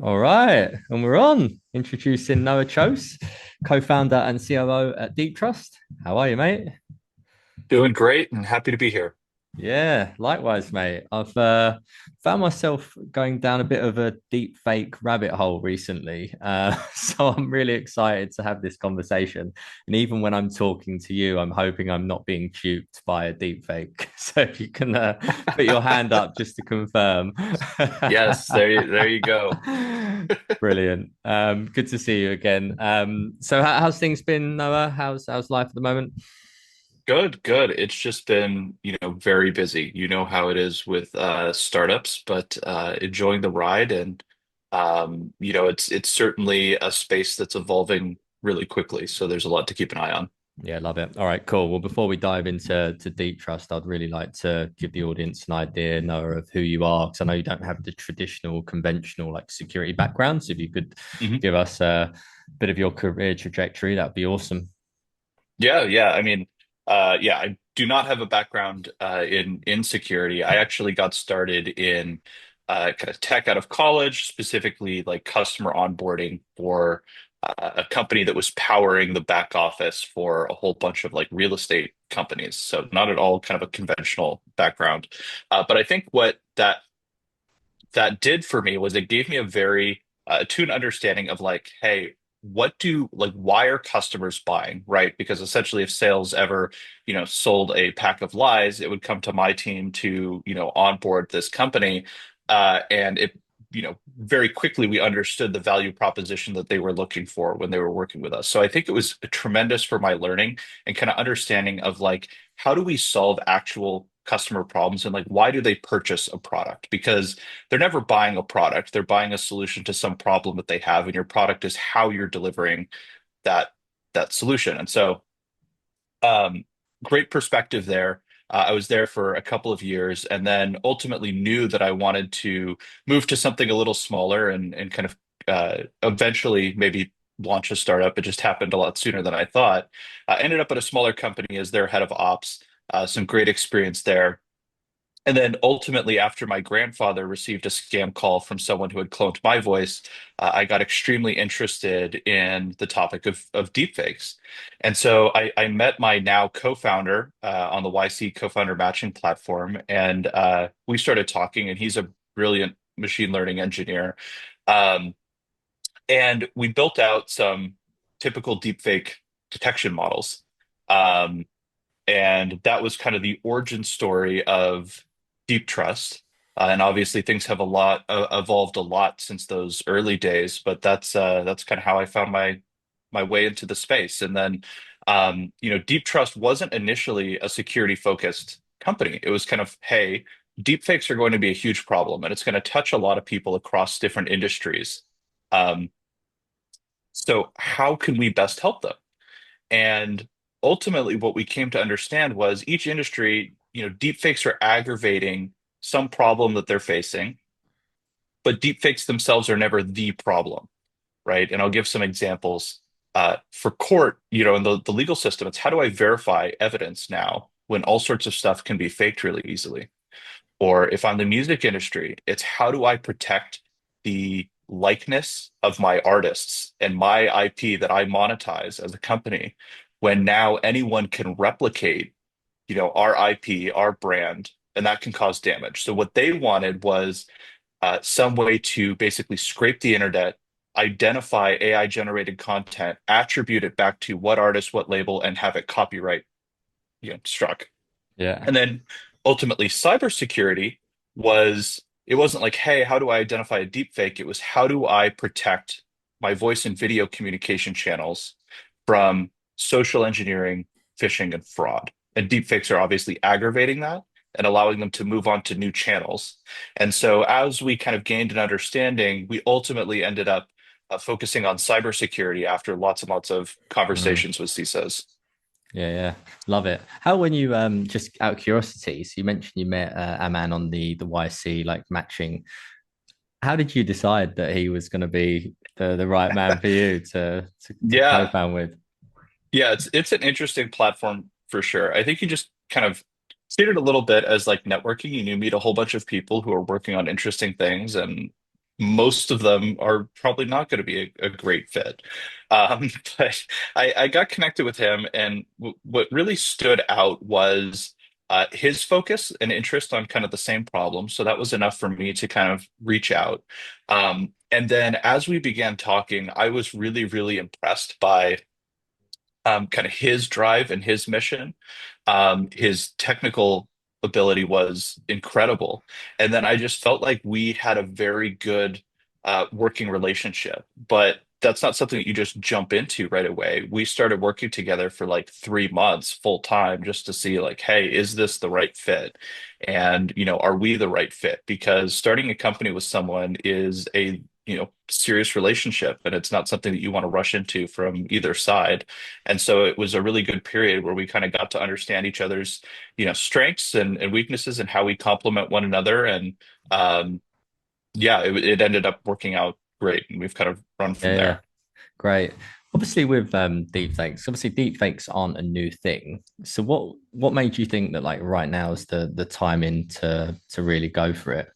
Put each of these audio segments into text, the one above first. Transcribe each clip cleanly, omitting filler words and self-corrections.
All right, and we're on. Introducing Noah Kjos, co-founder and COO at DeepTrust. How are you, mate? Doing great and happy to be here. Yeah, likewise, mate. I've found myself going down a bit of a deep fake rabbit hole recently. So I'm really excited to have this conversation. And even when I'm talking to you, I'm hoping I'm not being duped by a deep fake. So if you can put your hand up just to confirm. Yes, there you go. Brilliant. Good to see you again. So how's things been, Noah? How's life at the moment? Good, good. It's just been, very busy. You know how it is with startups, but enjoying the ride and it's certainly a space that's evolving really quickly. So there's a lot to keep an eye on. Yeah, love it. All right, cool. Well, before we dive into Deep Trust, I'd really like to give the audience an idea, Noah, of who you are, because I know you don't have the traditional, conventional like security background. So if you could Mhm. give us a bit of your career trajectory, that'd be awesome. Yeah, yeah. I mean, yeah, I do not have a background in security. I actually got started in kind of tech out of college, specifically like customer onboarding for a company that was powering the back office for a whole bunch of like real estate companies. So not at all kind of a conventional background. But I think what that did for me was it gave me a very attuned understanding of like, hey, why are customers buying, right? Because essentially, if sales ever, sold a pack of lies, it would come to my team to, onboard this company, and it, very quickly we understood the value proposition that they were looking for when they were working with us. So I think it was tremendous for my learning and kind of understanding of like, how do we solve actual customer problems and like why do they purchase a product? Because they're never buying a product. They're buying a solution to some problem that they have, and your product is how you're delivering that that solution. And so, um, great perspective there. I was there for a couple of years, and then ultimately knew that I wanted to move to something a little smaller and kind of eventually maybe launch a startup. It just happened a lot sooner than I thought. Ended up at a smaller company as their head of ops. Some great experience there. And then ultimately, after my grandfather received a scam call from someone who had cloned my voice, I got extremely interested in the topic of deepfakes. And so I met my now co-founder on the YC co-founder matching platform, and we started talking, and he's a brilliant machine learning engineer. Um, and we built out some typical deepfake detection models. Um, and that was kind of the origin story of Deep Trust. And obviously, things have evolved a lot since those early days. But that's kind of how I found my way into the space. And then, Deep Trust wasn't initially a security focused company. It was kind of, hey, deepfakes are going to be a huge problem, and it's going to touch a lot of people across different industries. Um, so how can we best help them? And ultimately, what we came to understand was each industry, deepfakes are aggravating some problem that they're facing, but deepfakes themselves are never the problem, right? And I'll give some examples. For court, in the legal system, it's how do I verify evidence now when all sorts of stuff can be faked really easily? Or if I'm the music industry, it's how do I protect the likeness of my artists and my IP that I monetize as a company when now anyone can replicate, our IP, our brand, and that can cause damage. So what they wanted was some way to basically scrape the internet, identify AI generated content, attribute it back to what artist, what label, and have it copyright, struck. Yeah. And then ultimately, cybersecurity was it wasn't like, hey, how do I identify a deep fake? It was how do I protect my voice and video communication channels from social engineering, phishing, and fraud. And deep fakes are obviously aggravating that and allowing them to move on to new channels. And so as we kind of gained an understanding, we ultimately ended up focusing on cybersecurity after lots and lots of Mm. conversations with CISOs. Yeah, yeah, love it. How when you just out of curiosity, so you mentioned you met a man on the YC like matching. How did you decide that he was going to be the right man for you to Yeah, co-found with? Yeah, it's an interesting platform for sure. I think you just kind of treat it a little bit as like networking. You meet a whole bunch of people who are working on interesting things, and most of them are probably not going to be a great fit. But I got connected with him, and what really stood out was his focus and interest on kind of the same problem. So that was enough for me to kind of reach out. And then as we began talking, I was really, really impressed by kind of his drive and his mission. His technical ability was incredible. And then I just felt like we had a very good working relationship. But that's not something that you just jump into right away. We started working together for like 3 months full time just to see like, hey, is this the right fit? And, are we the right fit? Because starting a company with someone is a serious relationship, and it's not something that you want to rush into from either side. And so it was a really good period where we kind of got to understand each other's, strengths and weaknesses and how we complement one another. And yeah, it ended up working out great. And we've kind of run from Yeah, yeah. there. Great. Obviously, with deepfakes, obviously deepfakes aren't a new thing. So what made you think that like right now is the timing to really go for it?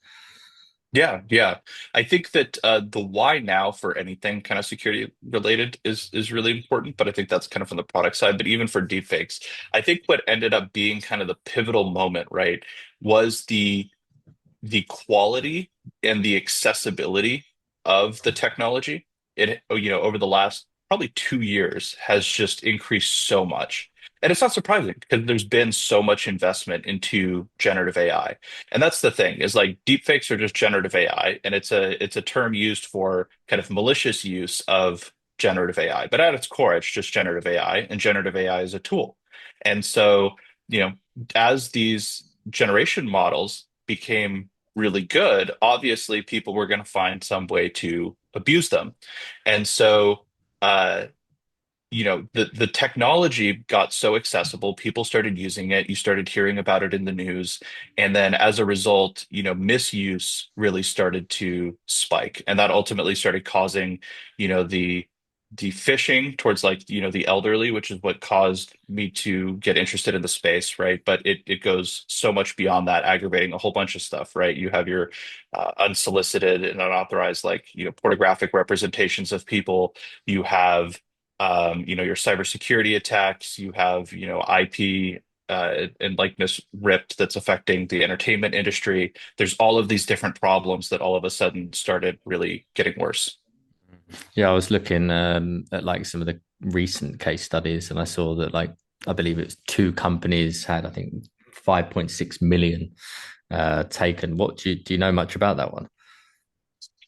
Yeah, yeah. I think that the why now for anything kind of security related is really important, but I think that's kind of from the product side. But even for deepfakes, I think what ended up being kind of the pivotal moment, right, was the quality and the accessibility of the technology. It, over the last probably 2 years has just increased so much. And it's not surprising because there's been so much investment into generative AI. And that's the thing is like deepfakes are just generative AI, and it's a term used for kind of malicious use of generative AI. But at its core, it's just generative AI, and generative AI is a tool. And so, you know, as these generation models became really good, obviously people were going to find some way to abuse them. And so, uh, the technology got so accessible, people started using it, you started hearing about it in the news, and then as a result, misuse really started to spike, and that ultimately started causing, the phishing towards like, the elderly, which is what caused me to get interested in the space, right? But it goes so much beyond that, aggravating a whole bunch of stuff, right? You have your unsolicited and unauthorized, like, pornographic representations of people. You have your cybersecurity attacks, you have, IP and likeness ripped that's affecting the entertainment industry. There's all of these different problems that all of a sudden started really getting worse. Yeah, I was looking at like some of the recent case studies, and I saw that like I believe it's two companies had I think 5.6 million taken. What do you know much about that one?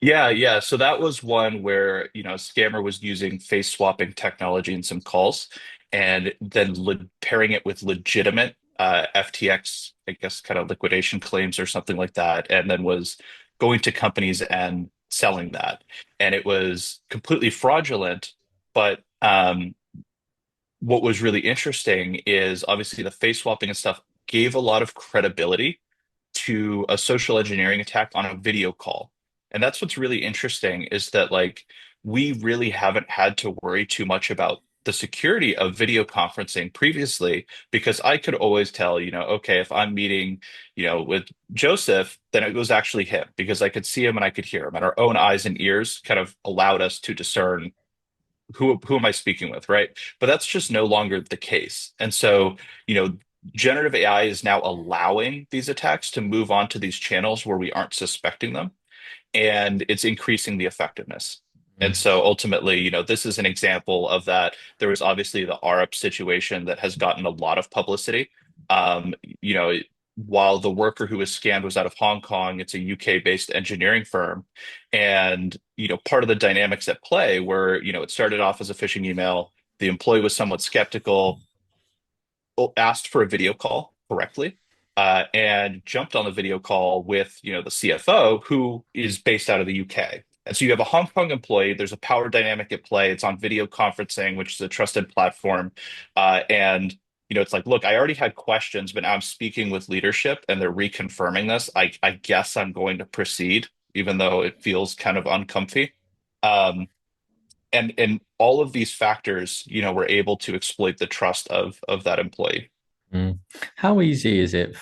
Yeah, yeah. So that was one where, a scammer was using face swapping technology in some calls and then pairing it with legitimate FTX, I guess, kind of liquidation claims or something like that, and then was going to companies and selling that. And it was completely fraudulent. But what was really interesting is obviously the face swapping and stuff gave a lot of credibility to a social engineering attack on a video call. And that's what's really interesting is that like we really haven't had to worry too much about the security of video conferencing previously because I could always tell, okay, if I'm meeting, with Joseph, then it was actually him because I could see him and I could hear him, and our own eyes and ears kind of allowed us to discern who am I speaking with, right? But that's just no longer the case. And so, generative AI is now allowing these attacks to move on to these channels where we aren't suspecting them, and it's increasing the effectiveness. And so ultimately, this is an example of that. There was obviously the RUP situation that has gotten a lot of publicity. Um, you know, while the worker who was scammed was out of Hong Kong, it's a UK-based engineering firm. And, part of the dynamics at play were, it started off as a phishing email. The employee was somewhat skeptical, asked for a video call correctly, and jumped on the video call with the CFO, who is based out of the UK. And so you have a Hong Kong employee. There's a power dynamic at play. It's on video conferencing, which is a trusted platform, and it's like, look, I already had questions, but now I'm speaking with leadership, and they're reconfirming this. I guess I'm going to proceed, even though it feels kind of uncomfy. Um, and all of these factors, were able to exploit the trust of that employee. Mm. How easy is it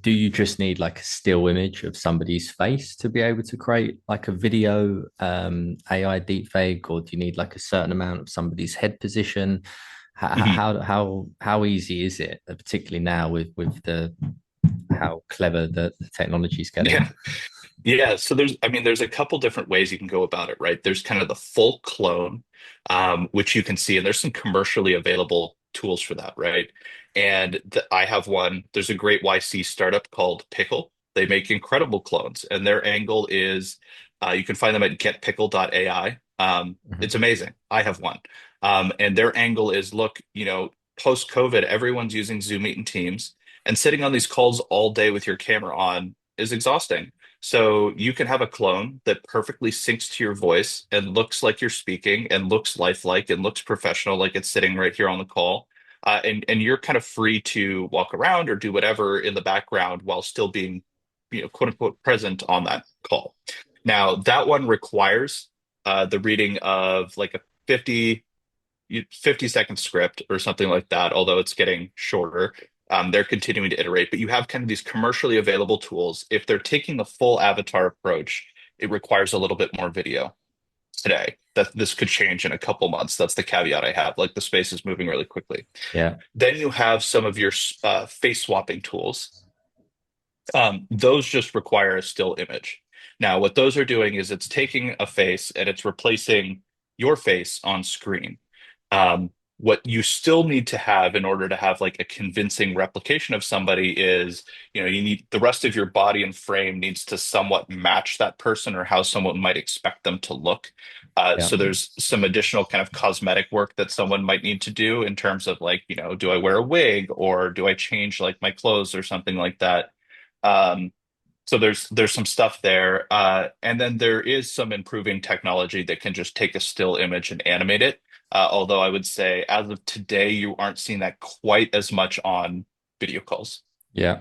do you just need like a still image of somebody's face to be able to create like a video AI deepfake, or do you need like a certain amount of somebody's head position? Mhm. How easy is it, particularly now with the how clever the technology is getting? Yeah. Yeah, so there's a couple different ways you can go about it, right? There's kind of the full clone, which you can see, and there's some commercially available tools for that, right? I have one. There's a great YC startup called Pickle. They make incredible clones, and their angle is you can find them at getpickle.ai. It's Mhm. amazing. I have one. And their angle is, look, post-COVID, everyone's using Zoom Meet and Teams, and sitting on these calls all day with your camera on is exhausting. So you can have a clone that perfectly syncs to your voice and looks like you're speaking and looks lifelike and looks professional, like it's sitting right here on the call. And you're kind of free to walk around or do whatever in the background while still being, quote unquote, present on that call. Now, that one requires the reading of like a 50-second script or something like that, although it's getting shorter. They're continuing to iterate, but you have kind of these commercially available tools. If they're taking the full avatar approach, it requires a little bit more video today. That this could change in a couple months. That's the caveat I have. Like the space is moving really quickly. Yeah. Then you have some of your face swapping tools. Those just require a still image. Now, what those are doing is it's taking a face and it's replacing your face on screen. What you still need to have in order to have like a convincing replication of somebody is, you need the rest of your body and frame needs to somewhat match that person or how someone might expect them to look. Yeah. So there's some additional kind of cosmetic work that someone might need to do in terms of like, do I wear a wig or do I change like my clothes or something like that? Um, so there's some stuff there, and then there is some improving technology that can just take a still image and animate it. Although I would say as of today, you aren't seeing that quite as much on video calls. Yeah.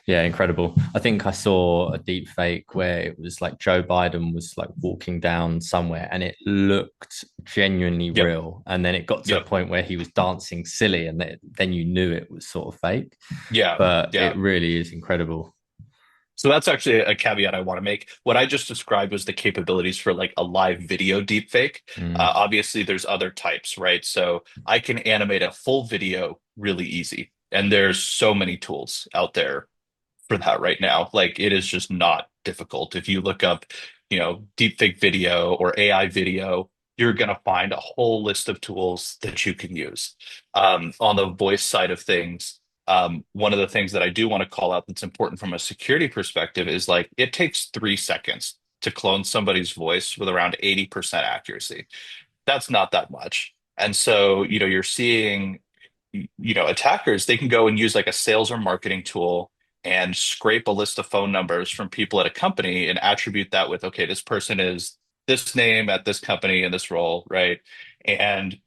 Yeah, incredible. I think I saw a deep fake where it was like Joe Biden was like walking down somewhere and it looked genuinely Yep, real. And then it got to the yep, point where he was dancing silly, and then you knew it was sort of fake. yeah, But yeah. it really is incredible. So that's actually a caveat I want to make. What I just described was the capabilities for like a live video deepfake. Mm, Obviously, there's other types, right? So I can animate a full video really easy, and there's so many tools out there for that right now. Like it is just not difficult. If you look up, deepfake video or AI video, you're going to find a whole list of tools that you can use. On the voice side of things, one of the things that I do want to call out that's important from a security perspective is like it takes 3 seconds to clone somebody's voice with around 80% accuracy. That's not that much. And so, you're seeing attackers, they can go and use like a sales or marketing tool and scrape a list of phone numbers from people at a company and attribute that with, okay, this person is this name at this company in this role, right? And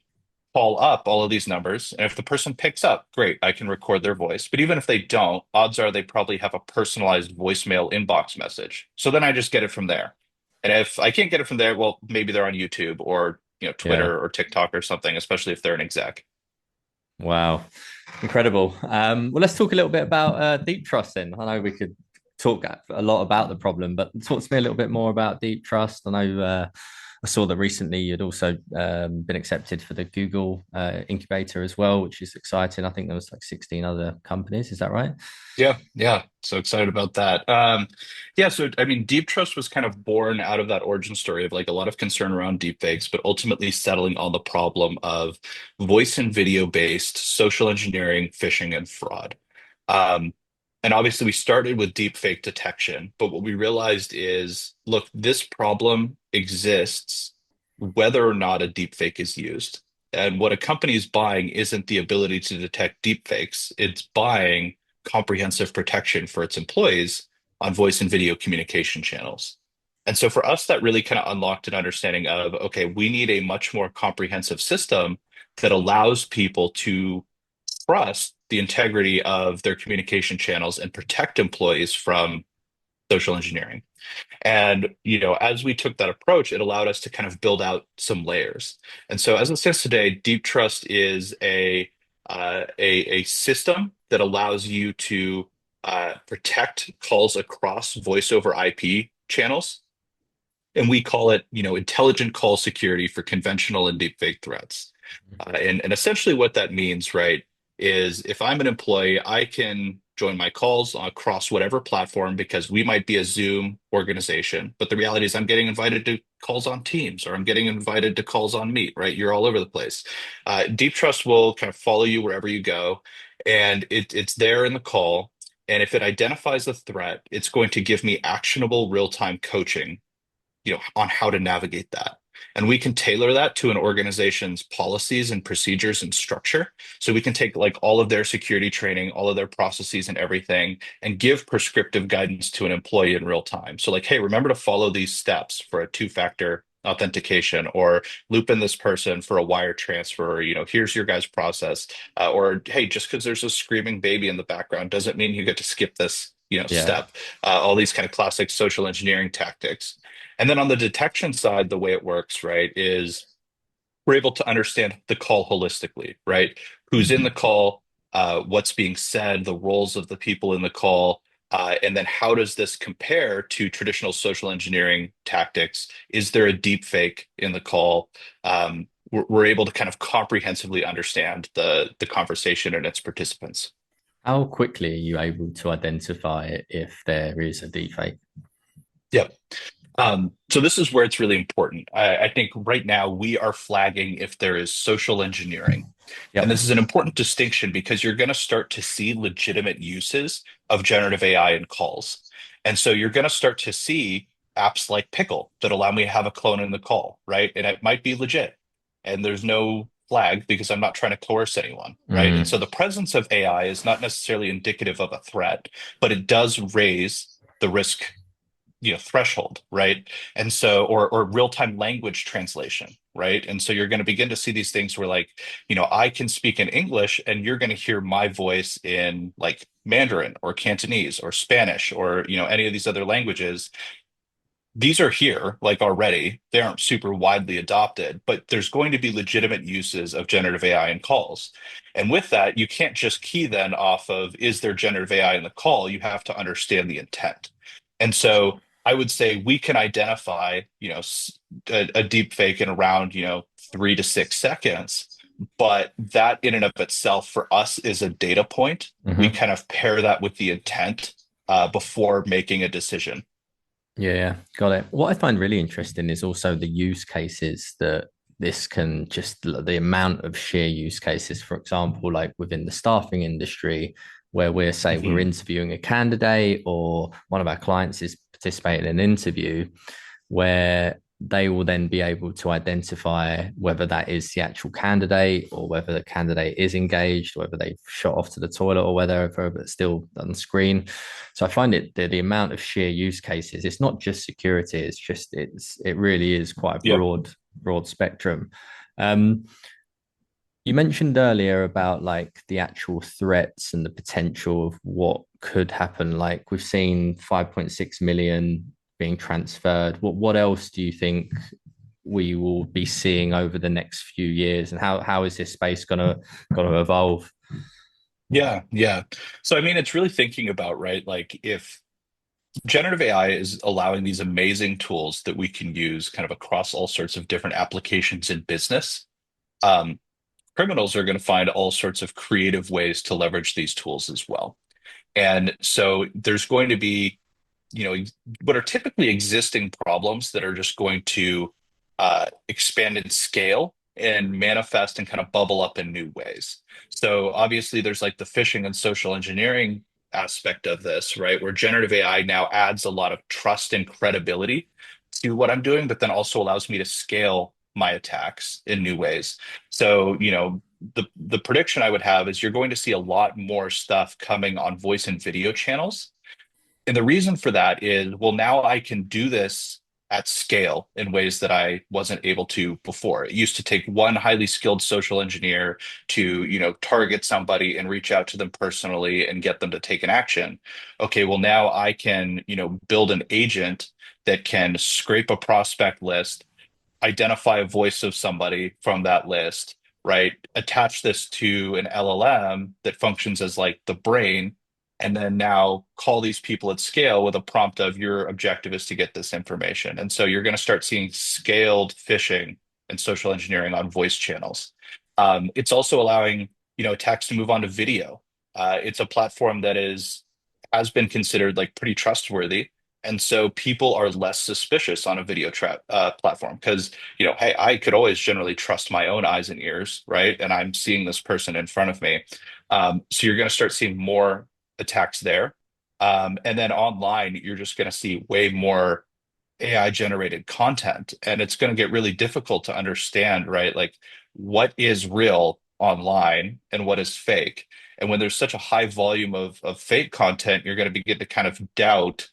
call up all of these numbers. And if the person picks up, great, I can record their voice. But even if they don't, odds are they probably have a personalized voicemail inbox message. So then I just get it from there. And if I can't get it from there, well, maybe they're on YouTube or, yeah. Twitter or TikTok or something, especially if they're an exec. Wow. Incredible. Well, let's talk a little bit about deep trust then. I know we could talk a lot about the problem, but talk to me a little bit more about deep trust. I know I saw that recently you'd also been accepted for the Google incubator as well, which is exciting. I think there was like 16 other companies. Is that right? Yeah, yeah. So excited about that. Yeah, so I mean, Deep Trust was kind of born out of that origin story of like a lot of concern around deepfakes, but ultimately settling on the problem of voice and video based social engineering, phishing, and fraud. Um, and obviously, we started with deepfake detection, but what we realized is, look, this problem exists whether or not a deepfake is used. And what a company is buying isn't the ability to detect deepfakes, it's buying comprehensive protection for its employees on voice and video communication channels. And so for us, that really kind of unlocked an understanding of, okay, we need a much more comprehensive system that allows people to trust the integrity of their communication channels and protect employees from social engineering. And, as we took that approach, it allowed us to kind of build out some layers. And so as it stands today, Deep Trust is a a system that allows you to protect calls across voice over IP channels. And we call it, intelligent call security for conventional and deepfake threats. And essentially what that means, right, is if I'm an employee, I can join my calls across whatever platform because we might be a Zoom organization, but the reality is I'm getting invited to calls on Teams or I'm getting invited to calls on Meet, right? You're all over the place. Deep Trust will kind of follow you wherever you go, and it's there in the call. And if it identifies a threat, it's going to give me actionable real-time coaching, on how to navigate that. And we can tailor that to an organization's policies and procedures and structure. So we can take like all of their security training, all of their processes and everything, and give prescriptive guidance to an employee in real time. So like, hey, remember to follow these steps for a two-factor authentication, or loop in this person for a wire transfer, here's your guys' process. Or hey, just because there's a screaming baby in the background doesn't mean you get to skip this, Yeah. step. All these kind of classic social engineering tactics. And then on the detection side, the way it works, right, is we're able to understand the call holistically, right? Who's in the Mhm. call, what's being said, the roles of the people in the call, and then how does this compare to traditional social engineering tactics? Is there a deep fake in the call? We're able to kind of comprehensively understand the conversation and its participants. How quickly are you able to identify if there is a deepfake? Yep. So this is where it's really important. I think right now we are flagging if there is social engineering. And Yep. this is an important distinction because you're going to start to see legitimate uses of generative AI in calls. And so you're going to start to see apps like Pickle that allow me to have a clone in the call, right? And it might be legit. And there's no flag because I'm not trying to coerce anyone, right? And so Mm. the presence of AI is not necessarily indicative of a threat, but it does raise the risk, threshold, right? And so, or real-time language translation, right? And so you're going to begin to see these things where like, I can speak in English and you're going to hear my voice in like Mandarin or Cantonese or Spanish or any of these other languages. These are here like already. They aren't super widely adopted, but there's going to be legitimate uses of generative AI in calls. And with that, you can't just key then off of is there generative AI in the call? You have to understand the intent. And so I would say we can identify, a deep fake in around, 3 to 6 seconds. But that in and of itself for us is a data point. We Hmm. kind of pair that with the intent before making a decision. Yeah, got it. What I find really interesting is also the use cases that this can just the amount of sheer use cases, for example, like within the staffing industry, where we're Mhm. interviewing a candidate or one of our clients is participating in an interview, where they will then be able to identify whether that is the actual candidate or whether the candidate is engaged, whether they've shot off to the toilet or whether it's still on screen. So I find the amount of sheer use cases, it's not just security, it really is quite a Yep. broad spectrum. Um, you mentioned earlier about like the actual threats and the potential of what could happen. Like we've seen 5.6 million being transferred. What else do you think we will be seeing over the next few years, and how is this space gonna evolve? Yeah, yeah. So I mean, it's really thinking about, right, like if generative AI is allowing these amazing tools that we can use kind of across all sorts of different applications in business, um, criminals are going to find all sorts of creative ways to leverage these tools as well. And so there's going to be, you know, what are typically existing problems that are just going to expand in scale and manifest and kind of bubble up in new ways. So obviously, there's like the phishing and social engineering aspect of this, right? Where generative AI now adds a lot of trust and credibility to what I'm doing, but then also allows me to scale my attacks in new ways. So, the prediction I would have is you're going to see a lot more stuff coming on voice and video channels, and the reason for that is, well, now I can do this at scale in ways that I wasn't able to before. It used to take one highly skilled social engineer to, target somebody and reach out to them personally and get them to take an action. Okay, well, now I can, build an agent that can scrape a prospect list, identify a voice of somebody from that list, right? Attach this to an LLM that functions as like the brain, and then now call these people at scale with a prompt of your objective is to get this information. And so you're going to start seeing scaled phishing and social engineering on voice channels. It's also allowing, attacks to move on to video. It's a platform that has been considered like pretty trustworthy. And so people are less suspicious on a video trap platform because, hey, I could always generally trust my own eyes and ears, right? And I'm seeing this person in front of me. So you're going to start seeing more attacks there. And then online, you're just going to see way more AI generated content, and it's going to get really difficult to understand, right? Like what is real online and what is fake. And when there's such a high volume of fake content, you're going to begin to kind of doubt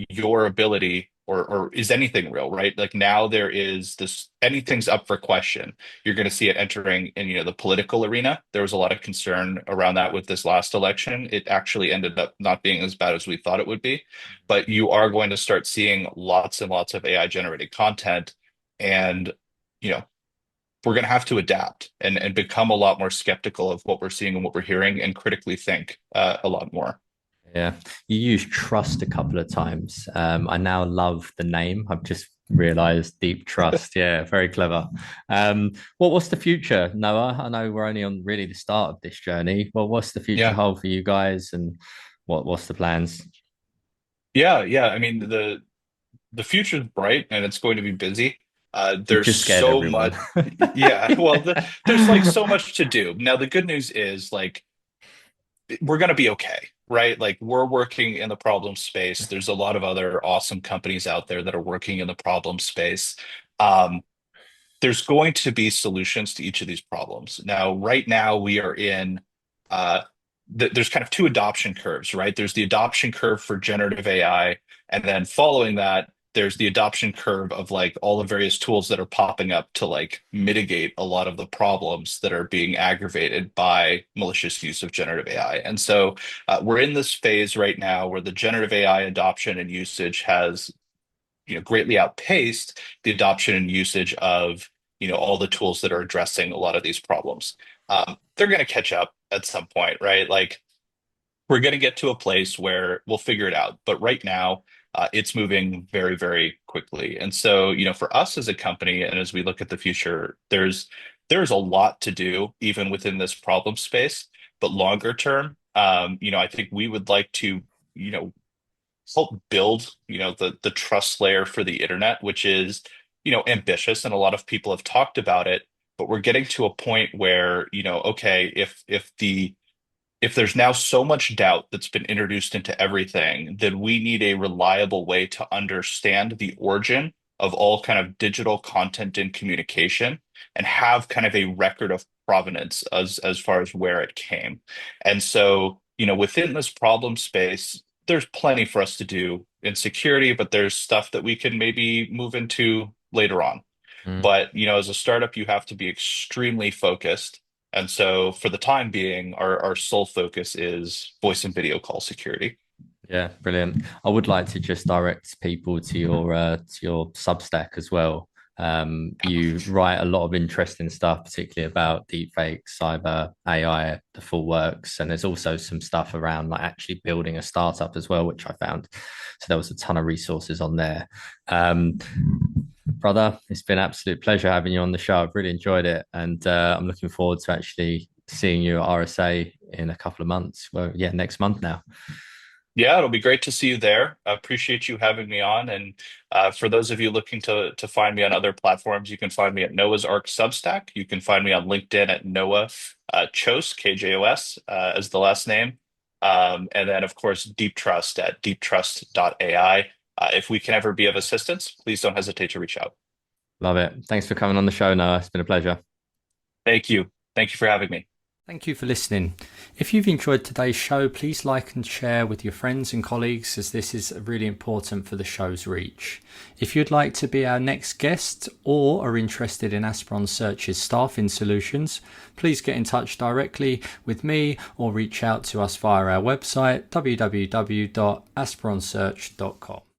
your ability or is anything real, right? Like now there is this anything's up for question. You're going to see it entering in, the political arena. There was a lot of concern around that with this last election. It actually ended up not being as bad as we thought it would be, but you are going to start seeing lots and lots of AI generated content, and you know we're going to have to adapt and become a lot more skeptical of what we're seeing and what we're hearing and critically think a lot more. Yeah, you used trust a couple of times. I now love the name. I've just realized deep trust. Yeah, very clever. What's the future, Noah? I know we're only on really the start of this journey. Well, what's the future Yeah. hold for you guys, and what's the plans? Yeah. I mean, the future's bright and it's going to be busy. You've There's just scared so everyone. much. Yeah. Well, there's like so much to do. Now, the good news is like we're going to be okay, right? Like we're working in the problem space. There's a lot of other awesome companies out there that are working in the problem space. Um, there's going to be solutions to each of these problems. Now, right now, we are in, uh, there's kind of two adoption curves, right? There's the adoption curve for generative AI, and then following that, there's the adoption curve of like all the various tools that are popping up to like mitigate a lot of the problems that are being aggravated by malicious use of generative AI. And so we're in this phase right now where the generative AI adoption and usage has greatly outpaced the adoption and usage of all the tools that are addressing a lot of these problems. They're going to catch up at some point, right? Like we're going to get to a place where we'll figure it out. But right now, it's moving very, very quickly. And so, for us as a company, and as we look at the future, there's a lot to do even within this problem space. But longer term, I think we would like to, you know, help build, the trust layer for the internet, which is, ambitious, and a lot of people have talked about it, but we're getting to a point where, okay, if there's now so much doubt that's been introduced into everything, then we need a reliable way to understand the origin of all kind of digital content and communication and have kind of a record of provenance as far as where it came. And so, within this problem space, there's plenty for us to do in security, but there's stuff that we can maybe move into later on. Mm. But, as a startup, you have to be extremely focused. And so for the time being, our sole focus is voice and video call security. Yeah, brilliant. I would like to just direct people to your Substack as well. You write a lot of interesting stuff, particularly about deepfake, cyber AI, the full works, and there's also some stuff around like actually building a startup as well, which I found. So there was a ton of resources on there. Um, Brother, it's been an absolute pleasure having you on the show. I've really enjoyed it, and I'm looking forward to actually seeing you at RSA in a couple of months. Well, yeah, next month now. Yeah, it'll be great to see you there. I appreciate you having me on. And for those of you looking to find me on other platforms, you can find me at Noah's Arc Substack. You can find me on LinkedIn at Noah Kjos, KJOS, as the last name. And then, of course, Deep Trust at deeptrust.ai. If we can ever be of assistance, please don't hesitate to reach out. Love it. Thanks for coming on the show, Noah. It's been a pleasure. Thank you. Thank you for having me. Thank you for listening. If you've enjoyed today's show, please like and share with your friends and colleagues, as this is really important for the show's reach. If you'd like to be our next guest or are interested in Aspiron Search's staffing solutions, please get in touch directly with me or reach out to us via our website www.aspironsearch.com.